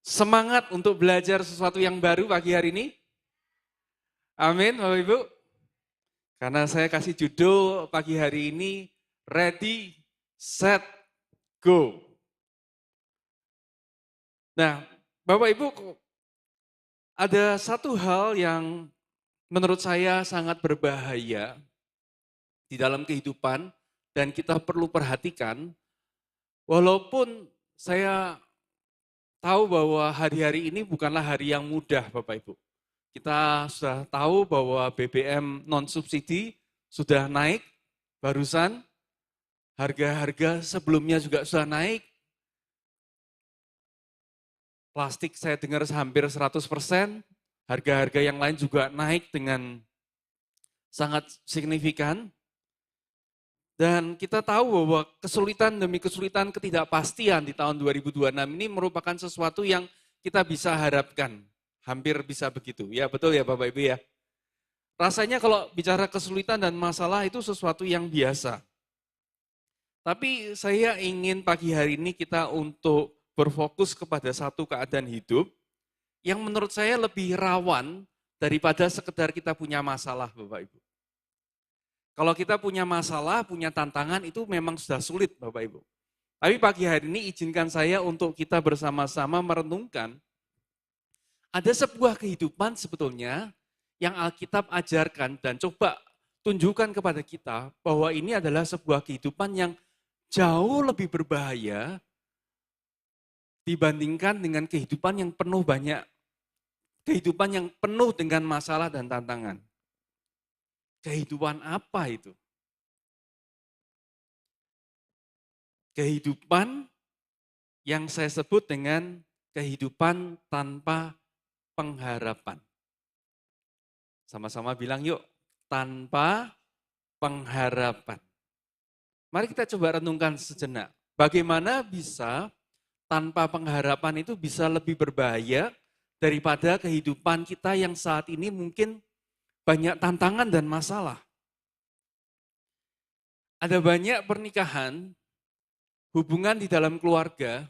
Semangat untuk belajar sesuatu yang baru pagi hari ini? Amin, Bapak Ibu. Karena saya kasih judul pagi hari ini, Ready, Set, Go. Nah, Bapak Ibu, ada satu hal yang menurut saya sangat berbahaya di dalam kehidupan dan kita perlu perhatikan, walaupun saya tahu bahwa hari-hari ini bukanlah hari yang mudah Bapak Ibu. Kita sudah tahu bahwa BBM non-subsidi sudah naik barusan, harga-harga sebelumnya juga sudah naik, plastik saya dengar hampir 100%, harga-harga yang lain juga naik dengan sangat signifikan. Dan kita tahu bahwa kesulitan demi kesulitan, ketidakpastian di tahun 2026 ini merupakan sesuatu yang kita bisa harapkan. Hampir bisa begitu. Ya betul ya Bapak Ibu ya. Rasanya kalau bicara kesulitan dan masalah itu sesuatu yang biasa. Tapi saya ingin pagi hari ini kita untuk berfokus kepada satu keadaan hidup yang menurut saya lebih rawan daripada sekedar kita punya masalah Bapak Ibu. Kalau kita punya masalah, punya tantangan itu memang sudah sulit Bapak Ibu. Tapi pagi hari ini izinkan saya untuk kita bersama-sama merenungkan ada sebuah kehidupan sebetulnya yang Alkitab ajarkan dan coba tunjukkan kepada kita bahwa ini adalah sebuah kehidupan yang jauh lebih berbahaya dibandingkan dengan kehidupan yang penuh dengan masalah dan tantangan. Kehidupan apa itu? Kehidupan yang saya sebut dengan kehidupan tanpa pengharapan. Sama-sama bilang yuk, tanpa pengharapan. Mari kita coba renungkan sejenak. Bagaimana bisa tanpa pengharapan itu bisa lebih berbahaya daripada kehidupan kita yang saat ini mungkin banyak tantangan dan masalah. Ada banyak pernikahan, hubungan di dalam keluarga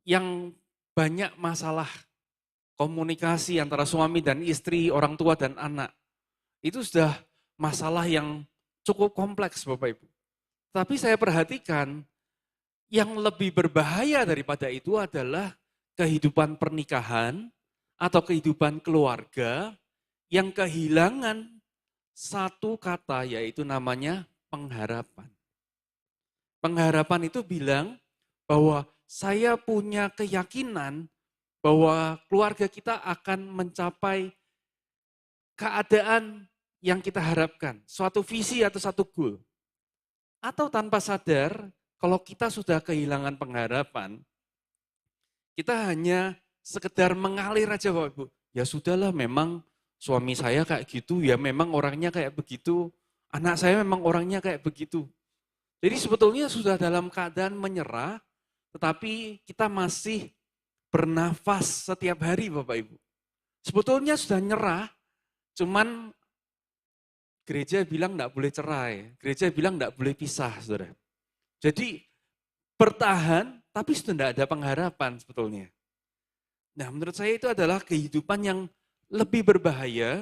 yang banyak masalah komunikasi antara suami dan istri, orang tua dan anak. Itu sudah masalah yang cukup kompleks Bapak Ibu. Tapi saya perhatikan yang lebih berbahaya daripada itu adalah kehidupan pernikahan atau kehidupan keluarga yang kehilangan satu kata yaitu namanya pengharapan. Pengharapan itu bilang bahwa saya punya keyakinan bahwa keluarga kita akan mencapai keadaan yang kita harapkan, suatu visi atau satu goal. Atau tanpa sadar, kalau kita sudah kehilangan pengharapan, kita hanya sekedar mengalir aja Bapak Ibu. Ya sudahlah memang suami saya kayak gitu, ya memang orangnya kayak begitu, anak saya memang orangnya kayak begitu. Jadi sebetulnya sudah dalam keadaan menyerah, tetapi kita masih bernafas setiap hari Bapak Ibu. Sebetulnya sudah nyerah, cuman gereja bilang enggak boleh cerai, gereja bilang enggak boleh pisah, saudara. Jadi bertahan, tapi sudah enggak ada pengharapan sebetulnya. Nah menurut saya itu adalah kehidupan yang lebih berbahaya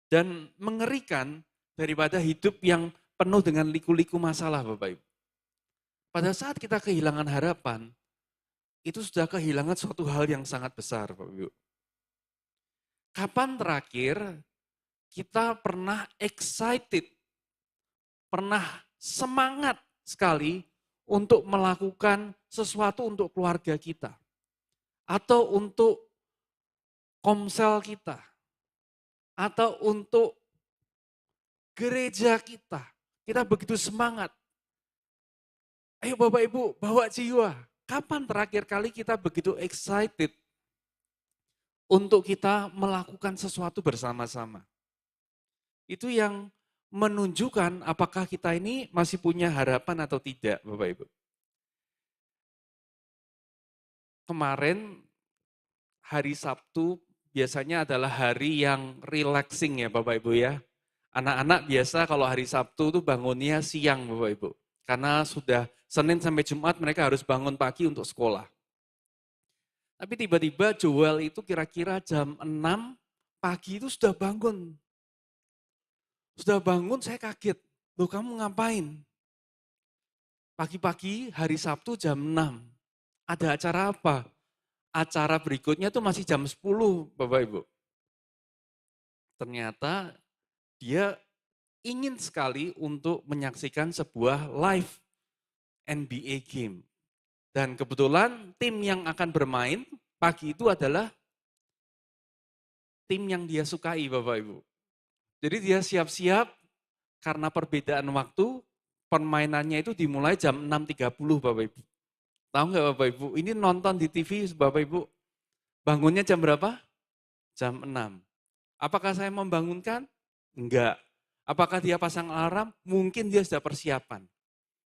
dan mengerikan daripada hidup yang penuh dengan liku-liku masalah Bapak Ibu. Pada saat kita kehilangan harapan, itu sudah kehilangan suatu hal yang sangat besar Bapak Ibu. Kapan terakhir kita pernah excited, pernah semangat sekali untuk melakukan sesuatu untuk keluarga kita, atau untuk komsel kita, atau untuk gereja kita. Kita begitu semangat. Ayo Bapak Ibu, bawa jiwa. Kapan terakhir kali kita begitu excited untuk kita melakukan sesuatu bersama-sama? Itu yang menunjukkan apakah kita ini masih punya harapan atau tidak, Bapak Ibu. Kemarin hari Sabtu biasanya adalah hari yang relaxing ya Bapak Ibu ya. Anak-anak biasa kalau hari Sabtu tuh bangunnya siang Bapak Ibu. Karena sudah Senin sampai Jumat mereka harus bangun pagi untuk sekolah. Tapi tiba-tiba Joel itu kira-kira jam 6 pagi itu sudah bangun. Sudah bangun, saya kaget. Loh, kamu ngapain? Pagi-pagi hari Sabtu jam 6. Ada acara apa? Acara berikutnya tuh masih jam 10, Bapak Ibu. Ternyata dia ingin sekali untuk menyaksikan sebuah live NBA game. Dan kebetulan tim yang akan bermain pagi itu adalah tim yang dia sukai, Bapak Ibu. Jadi dia siap-siap karena perbedaan waktu, permainannya itu dimulai jam 6.30, Bapak Ibu. Tahu nggak Bapak Ibu? Ini nonton di TV, Bapak Ibu. Bangunnya jam berapa? Jam 6. Apakah saya membangunkan? Enggak. Apakah dia pasang alarm? Mungkin dia sudah persiapan.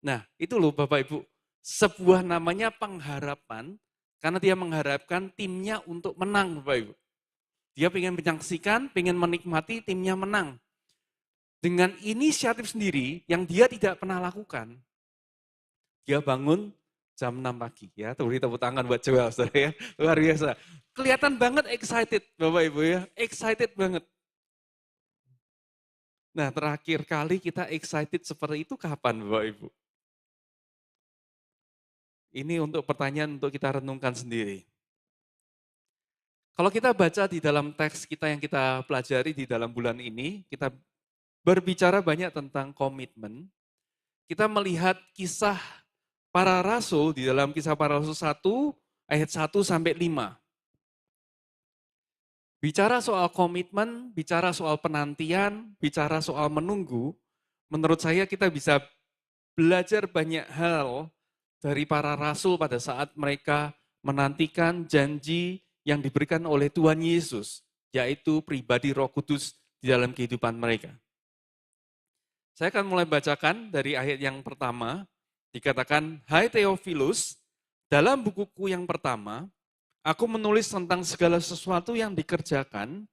Nah, itu loh Bapak Ibu. Sebuah namanya pengharapan, karena dia mengharapkan timnya untuk menang, Bapak Ibu. Dia ingin menyaksikan, ingin menikmati timnya menang. Dengan inisiatif sendiri yang dia tidak pernah lakukan, dia bangun jam 6 pagi. Ya, beri tepuk tangan buat Joel, saudara ya. Luar biasa. Kelihatan banget excited, Bapak Ibu ya. Excited banget. Nah, terakhir kali kita excited seperti itu kapan, Bapak Ibu? Ini untuk pertanyaan untuk kita renungkan sendiri. Kalau kita baca di dalam teks kita yang kita pelajari di dalam bulan ini, kita berbicara banyak tentang komitmen. Kita melihat kisah para rasul di dalam kisah para rasul 1 ayat 1 sampai 5. Bicara soal komitmen, bicara soal penantian, bicara soal menunggu, menurut saya kita bisa belajar banyak hal dari para rasul pada saat mereka menantikan janji yang diberikan oleh Tuhan Yesus, yaitu pribadi Roh Kudus di dalam kehidupan mereka. Saya akan mulai bacakan dari ayat yang pertama, dikatakan, "Hai Theophilus, dalam bukuku yang pertama, aku menulis tentang segala sesuatu yang dikerjakan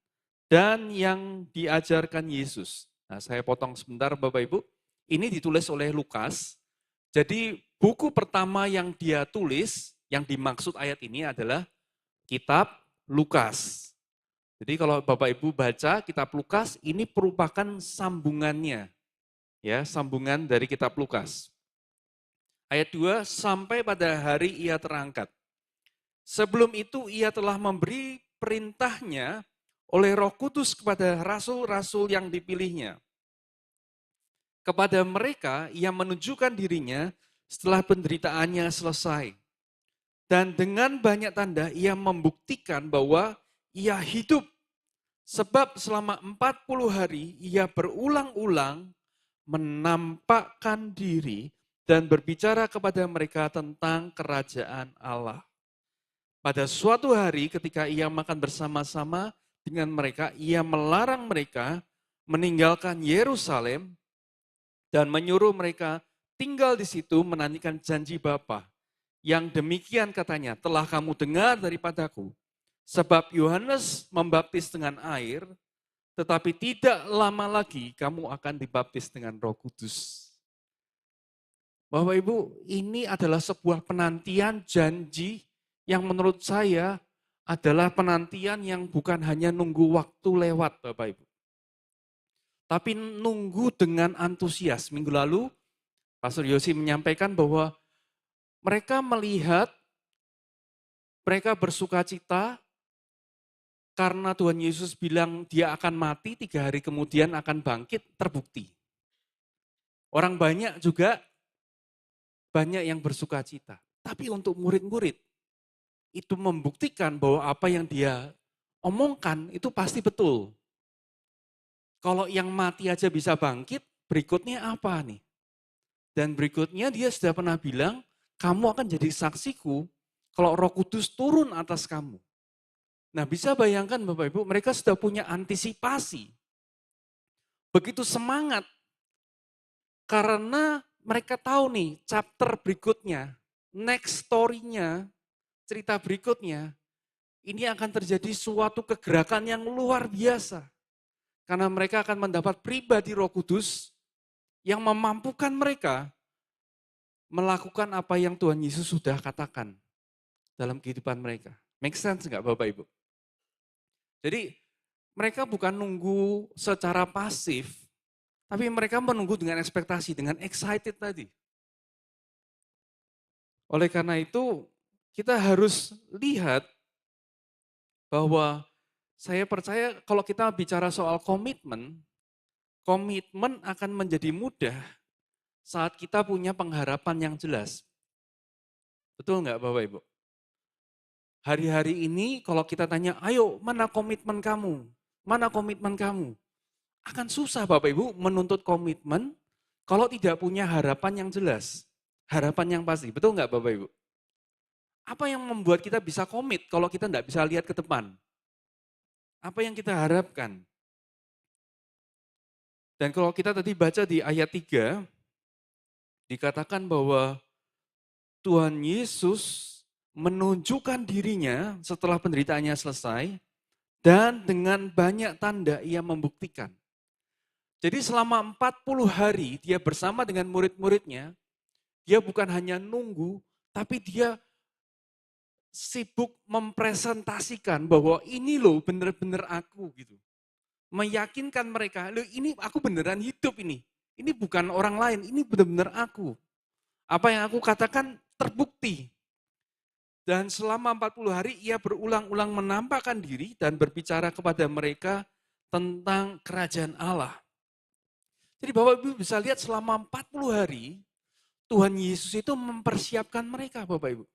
dan yang diajarkan Yesus." Nah, saya potong sebentar Bapak Ibu. Ini ditulis oleh Lukas. Jadi buku pertama yang dia tulis, yang dimaksud ayat ini adalah kitab Lukas. Jadi kalau Bapak Ibu baca kitab Lukas, ini merupakan sambungannya. Ya, sambungan dari kitab Lukas. Ayat 2, sampai pada hari ia terangkat. Sebelum itu ia telah memberi perintahnya oleh Roh Kudus kepada rasul-rasul yang dipilihnya. Kepada mereka ia menunjukkan dirinya setelah penderitaannya selesai. Dan dengan banyak tanda ia membuktikan bahwa ia hidup. Sebab selama 40 hari ia berulang-ulang menampakkan diri dan berbicara kepada mereka tentang kerajaan Allah. Pada suatu hari ketika ia makan bersama-sama dengan mereka, ia melarang mereka meninggalkan Yerusalem dan menyuruh mereka tinggal di situ menantikan janji Bapa. Yang demikian katanya, telah kamu dengar daripadaku, sebab Yohanes membaptis dengan air, tetapi tidak lama lagi kamu akan dibaptis dengan Roh Kudus. Bapak Ibu, ini adalah sebuah penantian janji yang menurut saya adalah penantian yang bukan hanya nunggu waktu lewat, Bapak Ibu. Tapi nunggu dengan antusias. Minggu lalu, Pastor Yosi menyampaikan bahwa mereka melihat, mereka bersuka cita karena Tuhan Yesus bilang dia akan mati, 3 hari kemudian akan bangkit, terbukti. Orang banyak juga, banyak yang bersuka cita. Tapi untuk murid-murid, itu membuktikan bahwa apa yang dia omongkan itu pasti betul. Kalau yang mati aja bisa bangkit, berikutnya apa nih? Dan berikutnya dia sudah pernah bilang, kamu akan jadi saksiku kalau Roh Kudus turun atas kamu. Nah, bisa bayangkan Bapak Ibu, mereka sudah punya antisipasi. Begitu semangat. Karena mereka tahu nih, chapter berikutnya, next story-nya, cerita berikutnya, ini akan terjadi suatu kegerakan yang luar biasa. Karena mereka akan mendapat pribadi Roh Kudus yang memampukan mereka melakukan apa yang Tuhan Yesus sudah katakan dalam kehidupan mereka. Make sense nggak Bapak Ibu? Jadi mereka bukan nunggu secara pasif, tapi mereka menunggu dengan ekspektasi, dengan excited tadi. Oleh karena itu, kita harus lihat bahwa saya percaya kalau kita bicara soal komitmen, komitmen akan menjadi mudah saat kita punya pengharapan yang jelas. Betul nggak Bapak Ibu? Hari-hari ini kalau kita tanya, ayo mana komitmen kamu? Mana komitmen kamu? Akan susah Bapak Ibu menuntut komitmen kalau tidak punya harapan yang jelas. Harapan yang pasti. Betul nggak Bapak Ibu? Apa yang membuat kita bisa komit kalau kita nggak bisa lihat ke depan? Apa yang kita harapkan? Dan kalau kita tadi baca di ayat 3, dikatakan bahwa Tuhan Yesus menunjukkan dirinya setelah penderitaannya selesai, dan dengan banyak tanda ia membuktikan. Jadi selama 40 hari dia bersama dengan murid-muridnya, dia bukan hanya nunggu, tapi dia sibuk mempresentasikan bahwa ini loh benar-benar aku gitu. Meyakinkan mereka, loh ini aku beneran hidup ini. Ini bukan orang lain, ini benar-benar aku. Apa yang aku katakan terbukti. Dan selama 40 hari ia berulang-ulang menampakkan diri dan berbicara kepada mereka tentang kerajaan Allah. Jadi Bapak Ibu bisa lihat selama 40 hari Tuhan Yesus itu mempersiapkan mereka Bapak Ibu.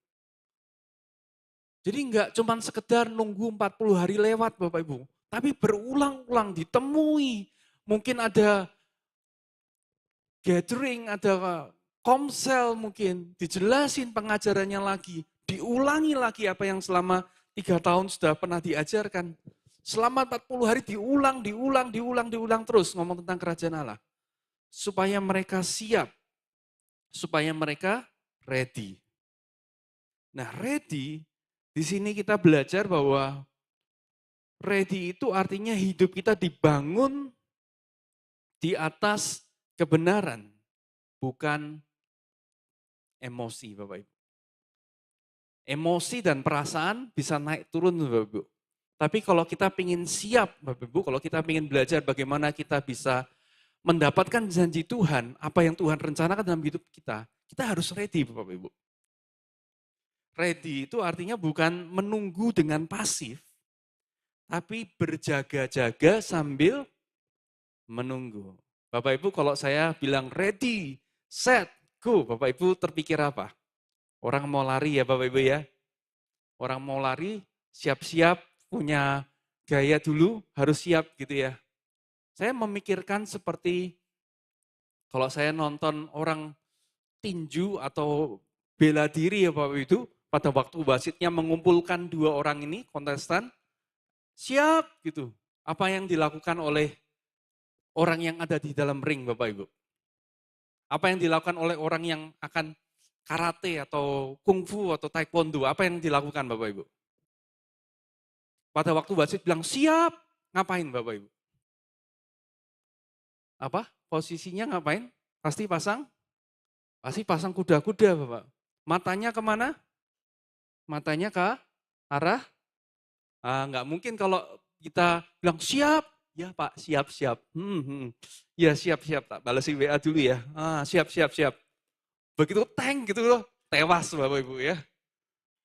Jadi enggak cuma sekedar nunggu 40 hari lewat Bapak Ibu, tapi berulang-ulang ditemui. Mungkin ada gathering, ada komsel mungkin, dijelasin pengajarannya lagi, diulangi lagi apa yang selama 3 tahun sudah pernah diajarkan. Selama 40 hari diulang terus ngomong tentang kerajaan Allah. Supaya mereka siap, supaya mereka ready. Nah ready, di sini kita belajar bahwa ready itu artinya hidup kita dibangun di atas kebenaran, bukan emosi Bapak Ibu. Emosi dan perasaan bisa naik turun Bapak Ibu. Tapi kalau kita ingin siap Bapak Ibu, kalau kita ingin belajar bagaimana kita bisa mendapatkan janji Tuhan, apa yang Tuhan rencanakan dalam hidup kita harus ready Bapak Ibu. Ready itu artinya bukan menunggu dengan pasif, tapi berjaga-jaga sambil menunggu. Bapak Ibu kalau saya bilang ready, set, go, Bapak Ibu terpikir apa? Orang mau lari ya Bapak Ibu ya. Orang mau lari, siap-siap, punya gaya dulu, harus siap gitu ya. Saya memikirkan seperti kalau saya nonton orang tinju atau bela diri ya Bapak Ibu, pada waktu wasitnya mengumpulkan 2 orang ini, kontestan, siap gitu. Apa yang dilakukan oleh orang yang ada di dalam ring Bapak Ibu? Apa yang dilakukan oleh orang yang akan karate atau kungfu atau taekwondo, apa yang dilakukan Bapak Ibu? Pada waktu wasit bilang siap, ngapain Bapak Ibu? Apa? Posisinya ngapain? Pasti pasang kuda-kuda Bapak. Matanya kemana? Matanya ke arah? Nggak mungkin kalau kita bilang siap, ya Pak, siap. Ya siap, tak balasi WA dulu ya. Siap. Begitu tank gitu loh, tewas Bapak Ibu ya.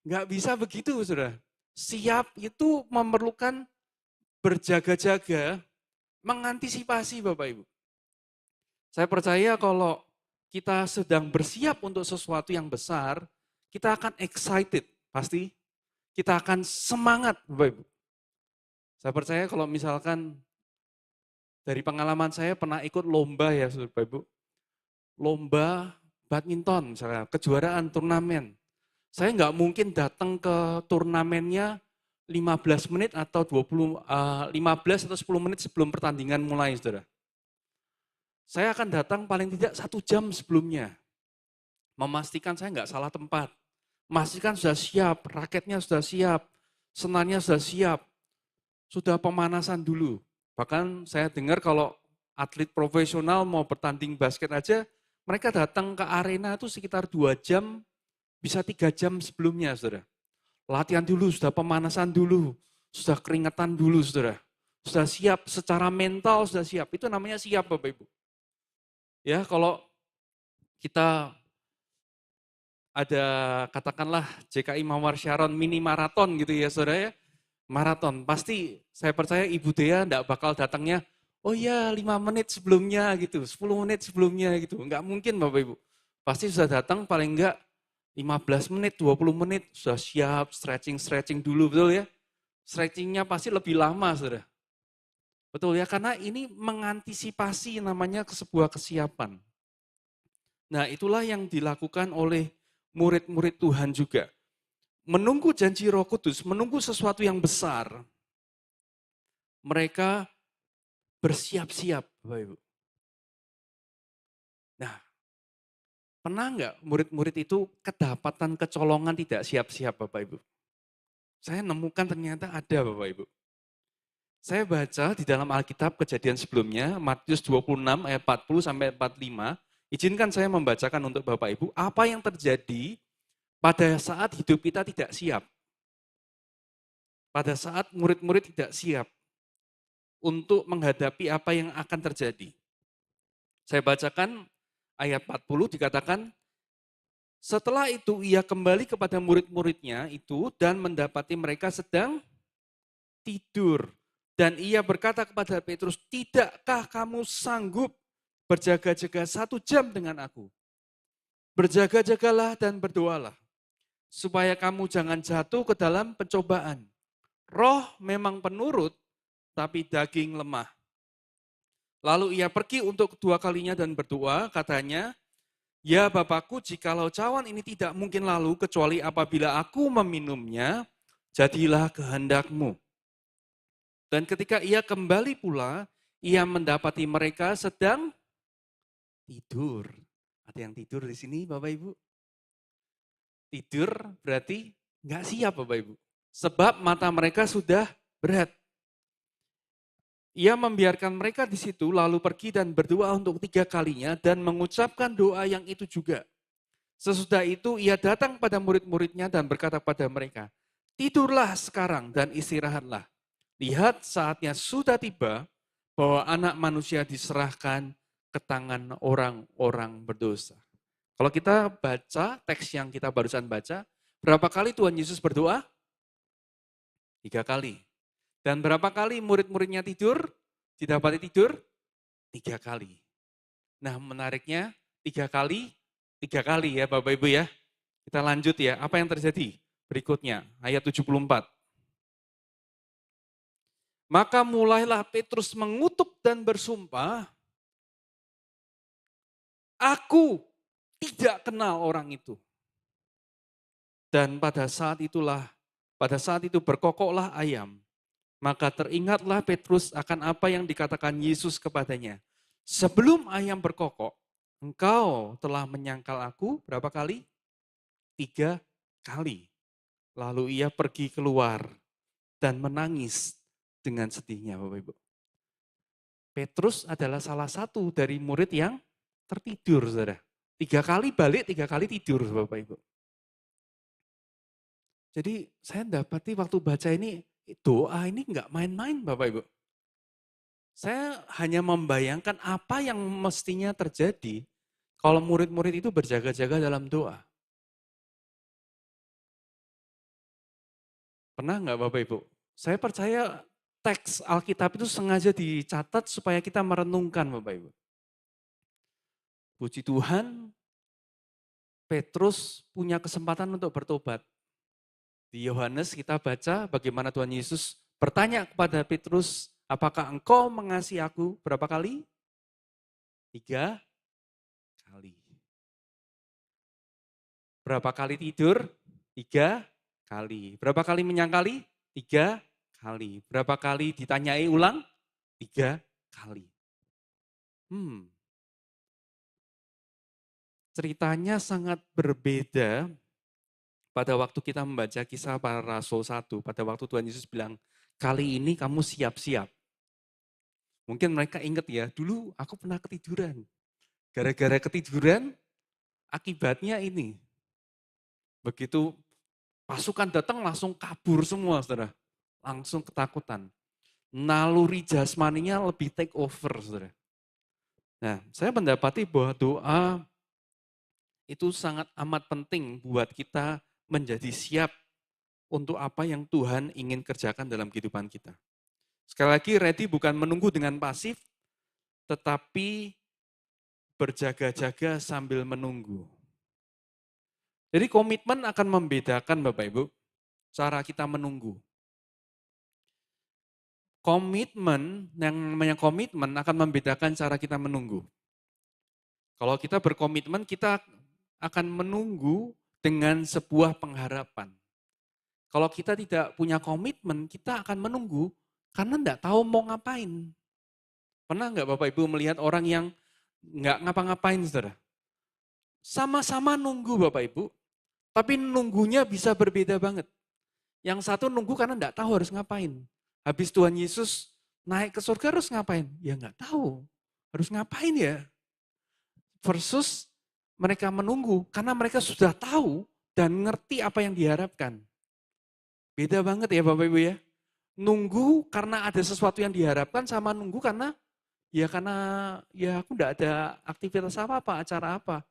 Nggak bisa begitu saudara. Siap itu memerlukan berjaga-jaga, mengantisipasi Bapak Ibu. Saya percaya kalau kita sedang bersiap untuk sesuatu yang besar, kita akan excited, pasti. Kita akan semangat Bapak Ibu. Saya percaya kalau misalkan dari pengalaman saya pernah ikut lomba ya Bapak Ibu. Lomba badminton misalnya, kejuaraan turnamen. Saya nggak mungkin datang ke turnamennya 15 menit atau 15 atau 10 menit sebelum pertandingan mulai, saudara. Saya akan datang paling tidak 1 jam sebelumnya. Memastikan saya nggak salah tempat. Memastikan sudah siap, raketnya sudah siap, senarnya sudah siap. Sudah pemanasan dulu. Bahkan saya dengar kalau atlet profesional mau bertanding basket aja, mereka datang ke arena itu sekitar 2 jam, bisa 3 jam sebelumnya, saudara. Latihan dulu, sudah pemanasan dulu, sudah keringetan dulu, saudara. Sudah siap, secara mental sudah siap. Itu namanya siap, Bapak Ibu. Ya, kalau kita ada katakanlah JKI Mawar Sharon mini maraton gitu ya, saudara ya. Maraton, pasti saya percaya Ibu Dea enggak bakal datangnya, oh ya 5 menit sebelumnya gitu, 10 menit sebelumnya gitu. Enggak mungkin Bapak Ibu. Pasti sudah datang paling enggak 15 menit, 20 menit, sudah siap, stretching dulu, betul ya? Stretchingnya pasti lebih lama, saudara. Betul ya, karena ini mengantisipasi namanya sebuah kesiapan. Nah, itulah yang dilakukan oleh murid-murid Tuhan juga. Menunggu janji Roh Kudus, menunggu sesuatu yang besar. Mereka bersiap-siap, Bapak Ibu. Nah, pernah enggak murid-murid itu kedapatan kecolongan tidak siap-siap, Bapak Ibu? Saya nemukan ternyata ada, Bapak Ibu. Saya baca di dalam Alkitab kejadian sebelumnya, Matius 26 ayat 40 sampai 45, izinkan saya membacakan untuk Bapak Ibu, apa yang terjadi pada saat hidup kita tidak siap. Pada saat murid-murid tidak siap untuk menghadapi apa yang akan terjadi. Saya bacakan ayat 40 dikatakan, setelah itu ia kembali kepada murid-muridnya itu dan mendapati mereka sedang tidur. Dan ia berkata kepada Petrus, tidakkah kamu sanggup berjaga-jaga 1 jam dengan aku? Berjaga-jagalah dan berdoalah, supaya kamu jangan jatuh ke dalam pencobaan. Roh memang penurut, tapi daging lemah. Lalu ia pergi untuk kedua kalinya dan berdoa, katanya, ya Bapakku, jikalau cawan ini tidak mungkin lalu, kecuali apabila aku meminumnya, jadilah kehendakmu. Dan ketika ia kembali pula, ia mendapati mereka sedang tidur. Ada yang tidur di sini Bapak Ibu? Tidur berarti nggak siap Bapak Ibu. Sebab mata mereka sudah berat. Ia membiarkan mereka di situ lalu pergi dan berdoa untuk 3 kalinya dan mengucapkan doa yang itu juga. Sesudah itu ia datang pada murid-muridnya dan berkata pada mereka, tidurlah sekarang dan istirahatlah. Lihat saatnya sudah tiba bahwa anak manusia diserahkan ke tangan orang-orang berdosa. Kalau kita baca teks yang kita barusan baca, berapa kali Tuhan Yesus berdoa? 3 kali. Dan berapa kali murid-muridnya tidur? Didapati tidur? 3 kali. Nah menariknya 3 kali ya Bapak Ibu ya. Kita lanjut ya, apa yang terjadi? Berikutnya, ayat 74. Maka mulailah Petrus mengutuk dan bersumpah, aku tidak kenal orang itu. Dan pada saat itu berkokoklah ayam. Maka teringatlah Petrus akan apa yang dikatakan Yesus kepadanya. Sebelum ayam berkokok, engkau telah menyangkal aku berapa kali? 3 kali. Lalu ia pergi keluar dan menangis dengan sedihnya Bapak Ibu. Petrus adalah salah satu dari murid yang tertidur, saudara. 3 kali balik, 3 kali tidur, Bapak Ibu. Jadi saya dapati waktu baca ini, doa ini enggak main-main Bapak Ibu. Saya hanya membayangkan apa yang mestinya terjadi kalau murid-murid itu berjaga-jaga dalam doa. Pernah enggak Bapak Ibu? Saya percaya teks Alkitab itu sengaja dicatat supaya kita merenungkan Bapak Ibu. Puji Tuhan, Petrus punya kesempatan untuk bertobat. Di Yohanes kita baca bagaimana Tuhan Yesus bertanya kepada Petrus, apakah engkau mengasihi aku berapa kali? 3 kali. Berapa kali tidur? 3 kali. Berapa kali menyangkali? 3 kali. Berapa kali ditanyai ulang? 3 kali. Ceritanya sangat berbeda pada waktu kita membaca Kisah Para Rasul 1, pada waktu Tuhan Yesus bilang, kali ini kamu siap-siap. Mungkin mereka ingat ya, dulu aku pernah ketiduran. Gara-gara ketiduran, akibatnya ini. Begitu pasukan datang langsung kabur semua, saudara. Langsung ketakutan. Naluri jasmaninya lebih take over, saudara. Nah, saya mendapati bahwa doa itu sangat amat penting buat kita menjadi siap untuk apa yang Tuhan ingin kerjakan dalam kehidupan kita. Sekali lagi, ready bukan menunggu dengan pasif, tetapi berjaga-jaga sambil menunggu. Jadi komitmen akan membedakan Bapak Ibu, cara kita menunggu. Komitmen, yang namanya komitmen akan membedakan cara kita menunggu. Kalau kita berkomitmen, kita akan menunggu dengan sebuah pengharapan. Kalau kita tidak punya komitmen, kita akan menunggu karena enggak tahu mau ngapain. Pernah enggak Bapak Ibu melihat orang yang enggak ngapa-ngapain, saudara? Sama-sama nunggu Bapak Ibu, tapi nunggunya bisa berbeda banget. Yang satu nunggu karena enggak tahu harus ngapain. Habis Tuhan Yesus naik ke surga harus ngapain? Ya enggak tahu. Harus ngapain ya? Versus mereka menunggu karena mereka sudah tahu dan ngerti apa yang diharapkan. Beda banget ya Bapak Ibu ya. Nunggu karena ada sesuatu yang diharapkan sama nunggu karena ya aku enggak ada aktivitas apa-apa, acara apa.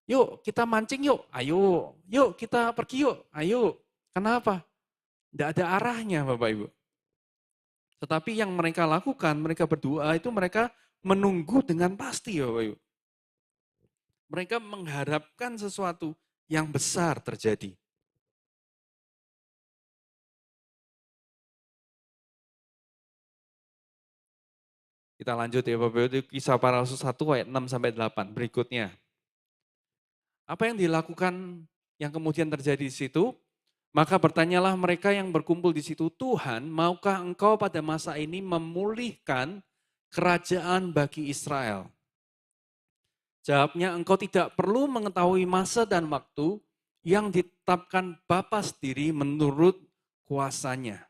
Yuk kita mancing yuk, ayo. Yuk kita pergi yuk, ayo. Kenapa? Enggak ada arahnya Bapak Ibu. Tetapi yang mereka lakukan, mereka berdoa itu mereka menunggu dengan pasti Bapak Ibu. Mereka mengharapkan sesuatu yang besar terjadi. Kita lanjut ya Bapak Ibu, Kisah Para Rasul 1 ayat 6-8 berikutnya. Apa yang dilakukan yang kemudian terjadi di situ? Maka bertanyalah mereka yang berkumpul di situ, Tuhan, maukah engkau pada masa ini memulihkan kerajaan bagi Israel? Jawabnya, engkau tidak perlu mengetahui masa dan waktu yang ditetapkan Bapa sendiri menurut kuasanya.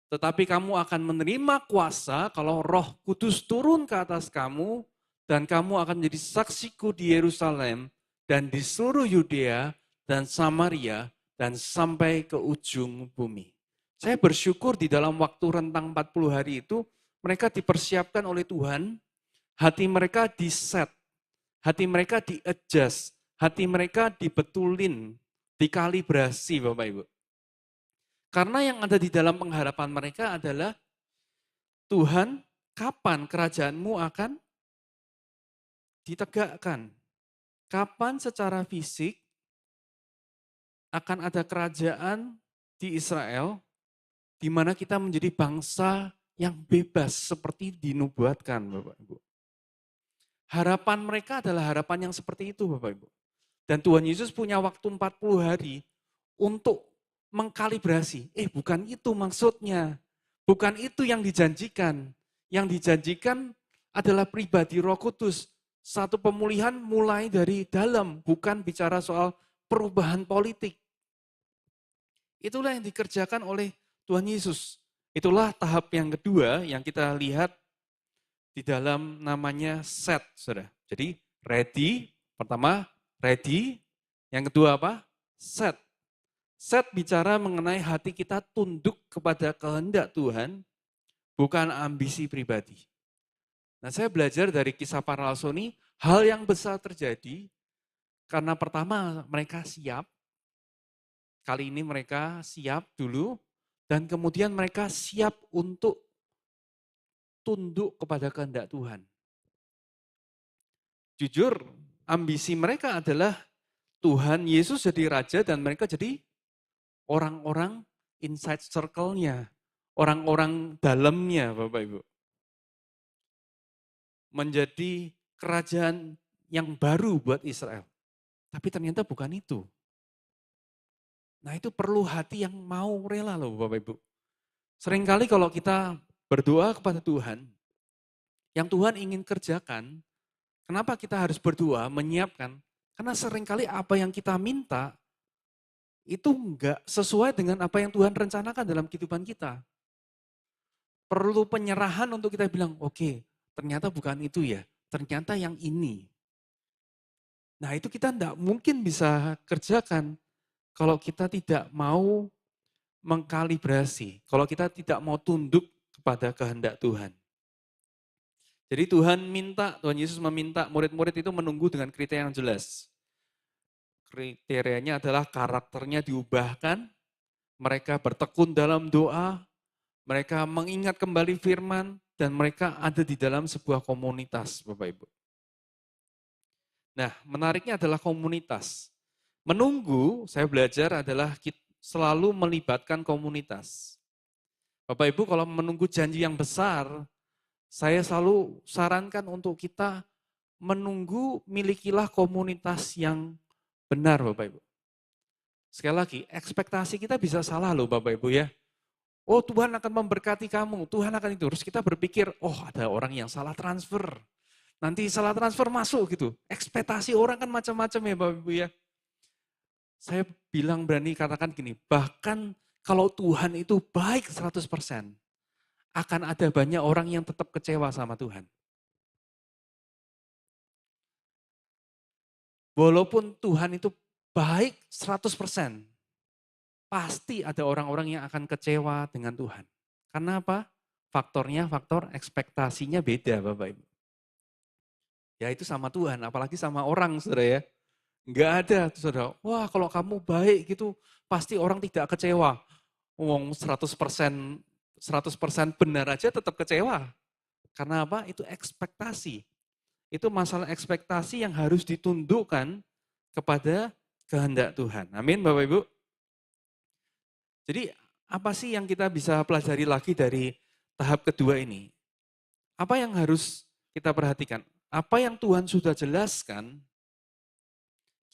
Tetapi kamu akan menerima kuasa kalau Roh Kudus turun ke atas kamu dan kamu akan menjadi saksiku di Yerusalem dan di seluruh Yudea dan Samaria dan sampai ke ujung bumi. Saya bersyukur di dalam waktu rentang 40 hari itu mereka dipersiapkan oleh Tuhan, hati mereka di-set, hati mereka di-adjust, hati mereka dibetulin, dikalibrasi Bapak Ibu. Karena yang ada di dalam pengharapan mereka adalah, Tuhan, kapan kerajaanmu akan ditegakkan? Kapan secara fisik akan ada kerajaan di Israel, di mana kita menjadi bangsa yang bebas seperti dinubuatkan, Bapak Ibu. Harapan mereka adalah harapan yang seperti itu, Bapak Ibu. Dan Tuhan Yesus punya waktu 40 hari untuk mengkalibrasi. Bukan itu maksudnya. Bukan itu yang dijanjikan. Yang dijanjikan adalah pribadi Roh Kudus. Satu pemulihan mulai dari dalam, bukan bicara soal perubahan politik. Itulah yang dikerjakan oleh Tuhan Yesus. Itulah tahap yang kedua yang kita lihat di dalam namanya set, saudara. Jadi ready, pertama ready, yang kedua apa? Set. Set bicara mengenai hati kita tunduk kepada kehendak Tuhan, bukan ambisi pribadi. Nah, saya belajar dari kisah para rasul ini, hal yang besar terjadi karena pertama mereka siap, kali ini mereka siap dulu, dan kemudian mereka siap untuk tunduk kepada kehendak Tuhan. Jujur, ambisi mereka adalah Tuhan Yesus jadi raja dan mereka jadi orang-orang inside circle-nya, orang-orang dalamnya Bapak Ibu. Menjadi kerajaan yang baru buat Israel. Tapi ternyata bukan itu. Nah itu perlu hati yang mau rela loh Bapak Ibu. Seringkali kalau kita berdoa kepada Tuhan, yang Tuhan ingin kerjakan, kenapa kita harus berdoa, menyiapkan? Karena seringkali apa yang kita minta, itu enggak sesuai dengan apa yang Tuhan rencanakan dalam kehidupan kita. Perlu penyerahan untuk kita bilang, oke, ternyata bukan itu ya. ternyata yang ini. Nah itu kita tidak mungkin bisa kerjakan kalau kita tidak mau mengkalibrasi, kalau kita tidak mau tunduk kepada kehendak Tuhan. Jadi Tuhan Yesus meminta murid-murid itu menunggu dengan kriteria yang jelas. Kriterianya adalah karakternya diubahkan, mereka bertekun dalam doa, mereka mengingat kembali firman, dan mereka ada di dalam sebuah komunitas, Bapak Ibu. Nah, menariknya adalah komunitas. Menunggu, saya belajar adalah selalu melibatkan komunitas. Bapak Ibu kalau menunggu janji yang besar, saya selalu sarankan untuk kita menunggu milikilah komunitas yang benar Bapak Ibu. Sekali lagi, ekspektasi kita bisa salah loh Bapak Ibu ya. Oh Tuhan akan memberkati kamu, Tuhan akan itu. Terus kita berpikir, oh ada orang yang salah transfer. Nanti salah transfer masuk gitu. Ekspektasi orang kan macam-macam ya Bapak Ibu ya. Saya bilang berani katakan gini, bahkan kalau Tuhan itu baik 100%, akan ada banyak orang yang tetap kecewa sama Tuhan. Walaupun Tuhan itu baik 100%, pasti ada orang-orang yang akan kecewa dengan Tuhan. Karena apa? Faktor ekspektasinya beda Bapak Ibu. Ya itu sama Tuhan, apalagi sama orang saudara ya. Enggak ada saudara, wah kalau kamu baik gitu, pasti orang tidak kecewa. Wong 100% benar aja tetap kecewa. Karena apa? Itu ekspektasi. Itu masalah ekspektasi yang harus ditundukkan kepada kehendak Tuhan. Amin Bapak Ibu. Jadi apa sih yang kita bisa pelajari lagi dari tahap kedua ini? Apa yang harus kita perhatikan? Apa yang Tuhan sudah jelaskan,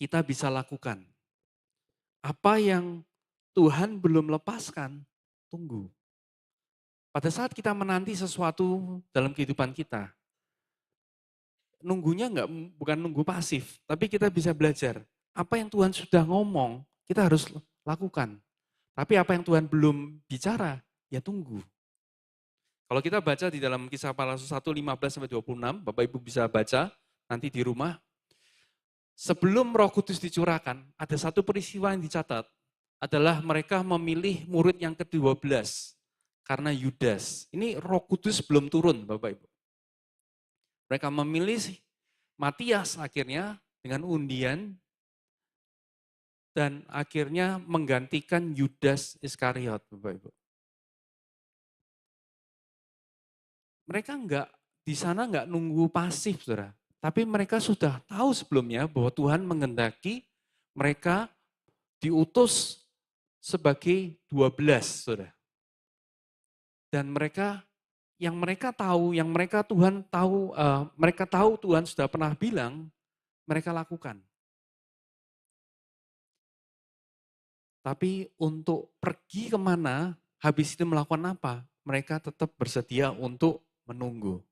kita bisa lakukan. Apa yang Tuhan belum lepaskan, tunggu. Pada saat kita menanti sesuatu dalam kehidupan kita, nunggunya bukan nunggu pasif, tapi kita bisa belajar. Apa yang Tuhan sudah ngomong, kita harus lakukan. Tapi apa yang Tuhan belum bicara, ya tunggu. Kalau kita baca di dalam Kisah Para Rasul 1, 15-26, Bapak Ibu bisa baca nanti di rumah. Sebelum Roh Kudus dicurahkan, ada satu peristiwa yang dicatat, adalah mereka memilih murid yang ke-12 karena Yudas. Ini Roh Kudus belum turun, Bapak Ibu. Mereka memilih Matias akhirnya dengan undian dan akhirnya menggantikan Yudas Iskariot, Bapak Ibu. Mereka di sana enggak nunggu pasif, Saudara. Tapi mereka sudah tahu sebelumnya bahwa Tuhan menghendaki mereka diutus sebagai 12, Saudara. Dan mereka mereka tahu Tuhan sudah pernah bilang, mereka lakukan. Tapi untuk pergi kemana, habis itu melakukan apa, mereka tetap bersedia untuk menunggu.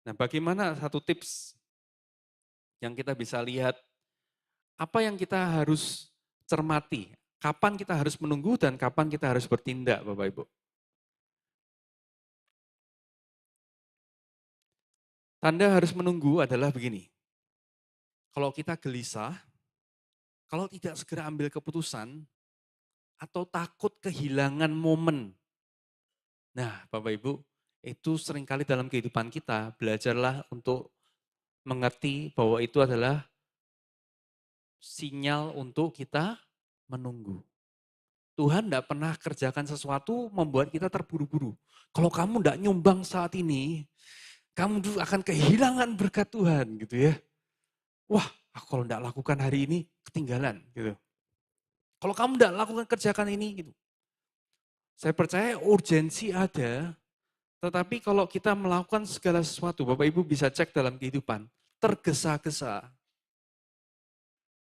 Nah, bagaimana satu tips yang kita bisa lihat, apa yang kita harus cermati, kapan kita harus menunggu dan kapan kita harus bertindak, Bapak Ibu. Tanda harus menunggu adalah begini, kalau kita gelisah, kalau tidak segera ambil keputusan, atau takut kehilangan momen. Nah, Bapak Ibu, itu seringkali dalam kehidupan kita, belajarlah untuk mengerti bahwa itu adalah sinyal untuk kita menunggu. Tuhan tidak pernah kerjakan sesuatu membuat kita terburu-buru. Kalau kamu tidak nyumbang saat ini, kamu akan kehilangan berkat Tuhan gitu ya. Wah, kalau tidak lakukan hari ini, ketinggalan gitu. Kalau kamu tidak lakukan kerjakan ini gitu. Saya percaya urgensi ada, tetapi kalau kita melakukan segala sesuatu, Bapak Ibu bisa cek dalam kehidupan, tergesa-gesa,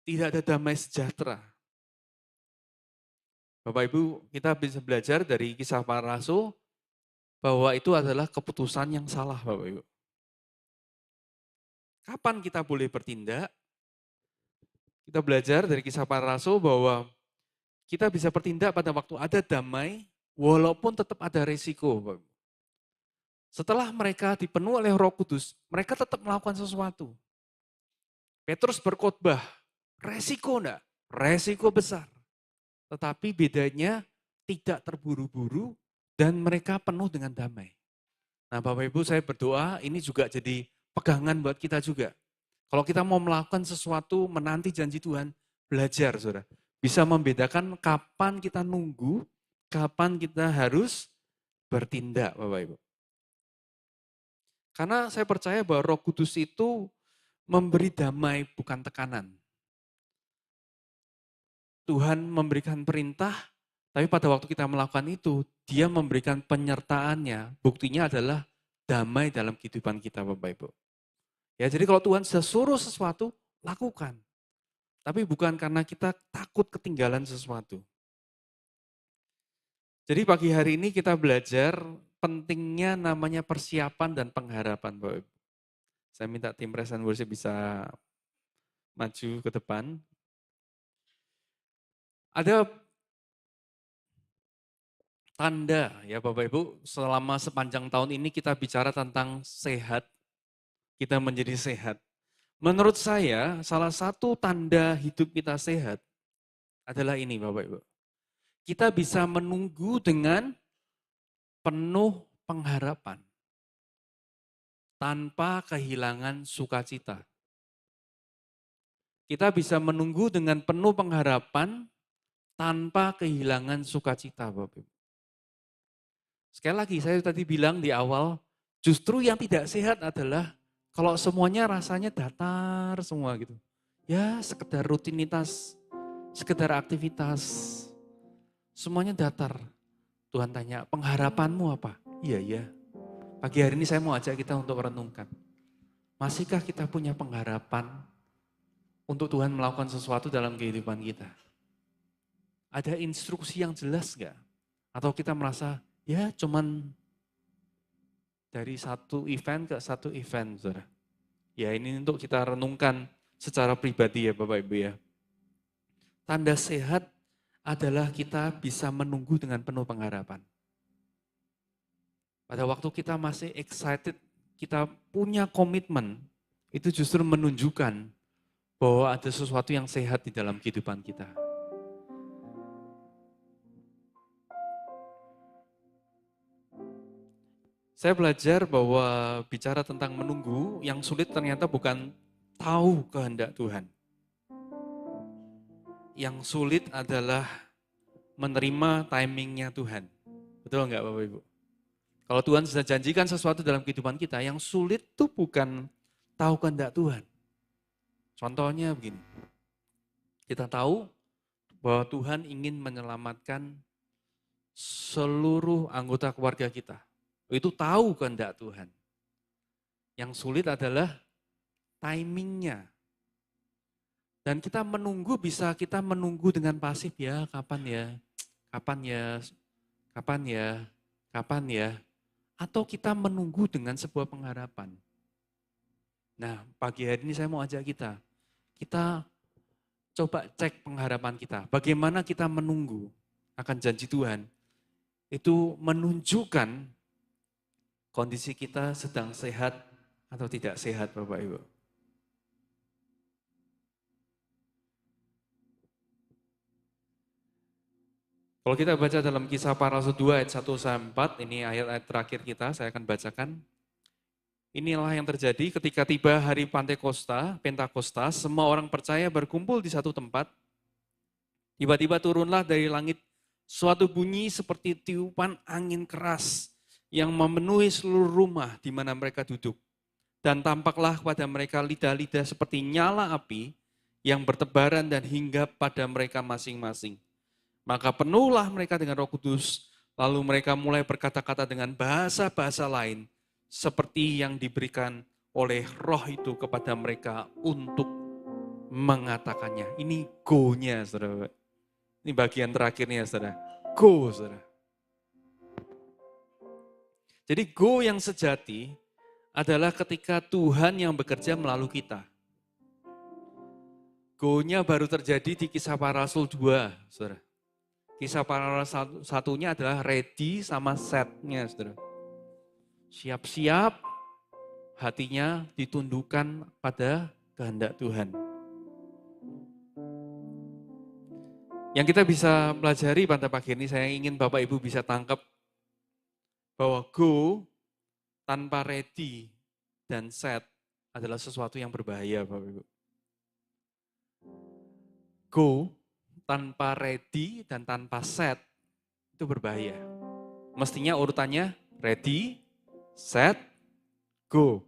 tidak ada damai sejahtera. Bapak Ibu, kita bisa belajar dari Kisah Para Rasul, bahwa itu adalah keputusan yang salah Bapak Ibu. Kapan kita boleh bertindak? Kita belajar dari Kisah Para Rasul bahwa kita bisa bertindak pada waktu ada damai, walaupun tetap ada resiko. Setelah mereka dipenuhi oleh Roh Kudus, mereka tetap melakukan sesuatu. Petrus berkhotbah, resiko enggak? Resiko besar. Tetapi bedanya tidak terburu-buru dan mereka penuh dengan damai. Nah Bapak Ibu saya berdoa ini juga jadi pegangan buat kita juga. Kalau kita mau melakukan sesuatu menanti janji Tuhan, belajar saudara. Bisa membedakan kapan kita nunggu, kapan kita harus bertindak Bapak Ibu. Karena saya percaya bahwa Roh Kudus itu memberi damai bukan tekanan. Tuhan memberikan perintah, tapi pada waktu kita melakukan itu, dia memberikan penyertaannya. Buktinya adalah damai dalam kehidupan kita Bapak Ibu. Ya, jadi kalau Tuhan sudah suruh sesuatu, lakukan. Tapi bukan karena kita takut ketinggalan sesuatu. Jadi pagi hari ini kita belajar pentingnya namanya persiapan dan pengharapan Bapak Ibu. Saya minta tim Praise and Worship bisa maju ke depan. Ada tanda ya Bapak Ibu, selama sepanjang tahun ini kita bicara tentang sehat, kita menjadi sehat. Menurut saya salah satu tanda hidup kita sehat adalah ini Bapak Ibu. Kita bisa menunggu dengan penuh pengharapan, tanpa kehilangan sukacita. Kita bisa menunggu dengan penuh pengharapan, tanpa kehilangan sukacita Bapak Ibu. Sekali lagi saya tadi bilang di awal, justru yang tidak sehat adalah kalau semuanya rasanya datar semua gitu. Ya sekedar rutinitas, sekedar aktivitas, semuanya datar. Tuhan tanya, pengharapanmu apa? Iya, iya. Pagi hari ini saya mau ajak kita untuk merenungkan. Masihkah kita punya pengharapan untuk Tuhan melakukan sesuatu dalam kehidupan kita? Ada instruksi yang jelas gak? Atau kita merasa, ya cuman dari satu event ke satu event, saudara. Ya ini untuk kita renungkan secara pribadi ya Bapak Ibu ya. Tanda sehat adalah kita bisa menunggu dengan penuh pengharapan. Pada waktu kita masih excited, kita punya komitmen, itu justru menunjukkan bahwa ada sesuatu yang sehat di dalam kehidupan kita. Saya belajar bahwa bicara tentang menunggu, yang sulit ternyata bukan tahu kehendak Tuhan. Yang sulit adalah menerima timingnya Tuhan. Betul enggak Bapak Ibu? Kalau Tuhan sudah janjikan sesuatu dalam kehidupan kita, yang sulit itu bukan tahu kehendak Tuhan. Contohnya begini, kita tahu bahwa Tuhan ingin menyelamatkan seluruh anggota keluarga kita. Itu tahu kehendak Tuhan. Yang sulit adalah timingnya. Dan kita menunggu, bisa kita menunggu dengan pasif ya, kapan ya, kapan ya, kapan ya, kapan ya. Atau kita menunggu dengan sebuah pengharapan. Nah pagi hari ini saya mau ajak kita coba cek pengharapan kita. Bagaimana kita menunggu akan janji Tuhan. Itu menunjukkan kondisi kita sedang sehat atau tidak sehat Bapak Ibu. Kalau kita baca dalam Kisah Para Rasul 2 ayat 1-4, ini ayat-ayat terakhir kita, saya akan bacakan. Inilah yang terjadi ketika tiba hari Pentakosta, semua orang percaya berkumpul di satu tempat. Tiba-tiba turunlah dari langit suatu bunyi seperti tiupan angin keras yang memenuhi seluruh rumah di mana mereka duduk. Dan tampaklah pada mereka lidah-lidah seperti nyala api yang bertebaran dan hinggap pada mereka masing-masing. Maka penuhlah mereka dengan Roh Kudus, lalu mereka mulai berkata-kata dengan bahasa-bahasa lain, seperti yang diberikan oleh Roh itu kepada mereka untuk mengatakannya. Ini go-nya, saudara. Ini bagian terakhirnya, saudara. Go, saudara. Jadi go yang sejati adalah ketika Tuhan yang bekerja melalui kita. Go-nya baru terjadi di Kisah Para Rasul 2, saudara. Kisah Para Rasul satunya adalah ready sama set-nya, saudara. Siap-siap hatinya ditundukkan pada kehendak Tuhan. Yang kita bisa pelajari pada pagi ini, saya ingin Bapak Ibu bisa tangkap bahwa go tanpa ready dan set adalah sesuatu yang berbahaya, Bapak Ibu. Go tanpa ready dan tanpa set itu berbahaya. Mestinya urutannya ready, set, go.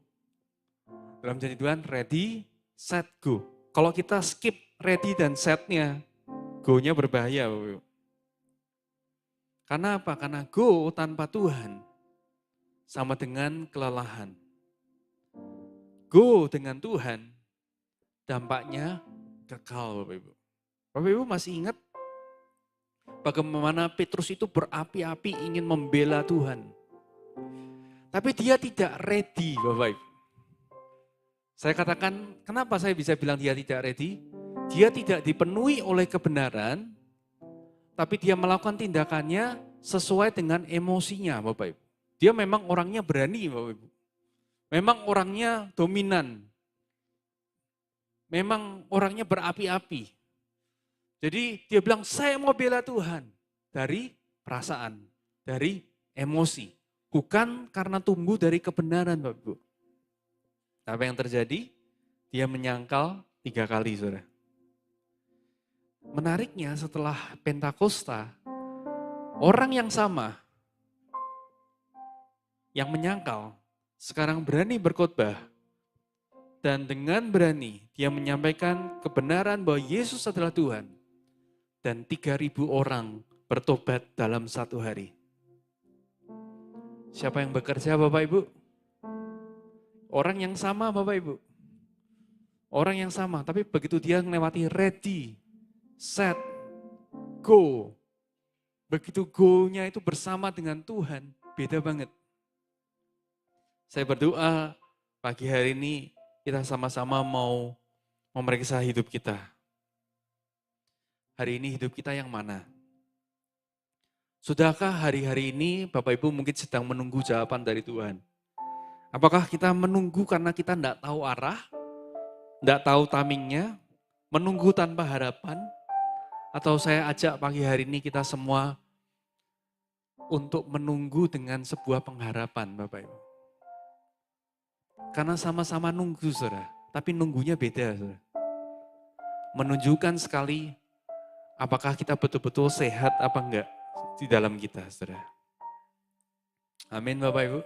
Dalam janji Tuhan, ready, set, go. Kalau kita skip ready dan setnya, go-nya berbahaya, Bapak Ibu. Karena apa? Karena go tanpa Tuhan sama dengan kelelahan. Go dengan Tuhan, dampaknya kekal, Bapak Ibu. Bapak Ibu masih ingat bagaimana Petrus itu berapi-api ingin membela Tuhan. Tapi dia tidak ready, Bapak Ibu. Saya katakan, kenapa saya bisa bilang dia tidak ready? Dia tidak dipenuhi oleh kebenaran, tapi dia melakukan tindakannya sesuai dengan emosinya, Bapak Ibu. Dia memang orangnya berani, Bapak Ibu. Memang orangnya dominan. Memang orangnya berapi-api. Jadi dia bilang, saya mau bela Tuhan. Dari perasaan, dari emosi. Bukan karena tumbuh dari kebenaran, Bapak Ibu. Apa yang terjadi? Dia menyangkal 3 kali, saudara. Menariknya setelah Pentakosta, orang yang sama, yang menyangkal, sekarang berani berkhotbah. Dan dengan berani, dia menyampaikan kebenaran bahwa Yesus adalah Tuhan. Dan 3.000 orang bertobat dalam 1 hari. Siapa yang bekerja, Bapak Ibu? Orang yang sama, Bapak Ibu. Orang yang sama, tapi begitu dia melewati ready, set, go. Begitu go-nya itu bersama dengan Tuhan, beda banget. Saya berdoa pagi hari ini kita sama-sama mau memeriksa hidup kita. Hari ini hidup kita yang mana? Sudahkah hari-hari ini Bapak Ibu mungkin sedang menunggu jawaban dari Tuhan? Apakah kita menunggu karena kita tidak tahu arah, tidak tahu timingnya, menunggu tanpa harapan? Atau saya ajak pagi hari ini kita semua untuk menunggu dengan sebuah pengharapan, Bapak Ibu. Karena sama-sama nunggu, saudara, tapi nunggunya beda, saudara. Menunjukkan sekali apakah kita betul-betul sehat apa enggak di dalam kita, saudara. Amin, Bapak Ibu.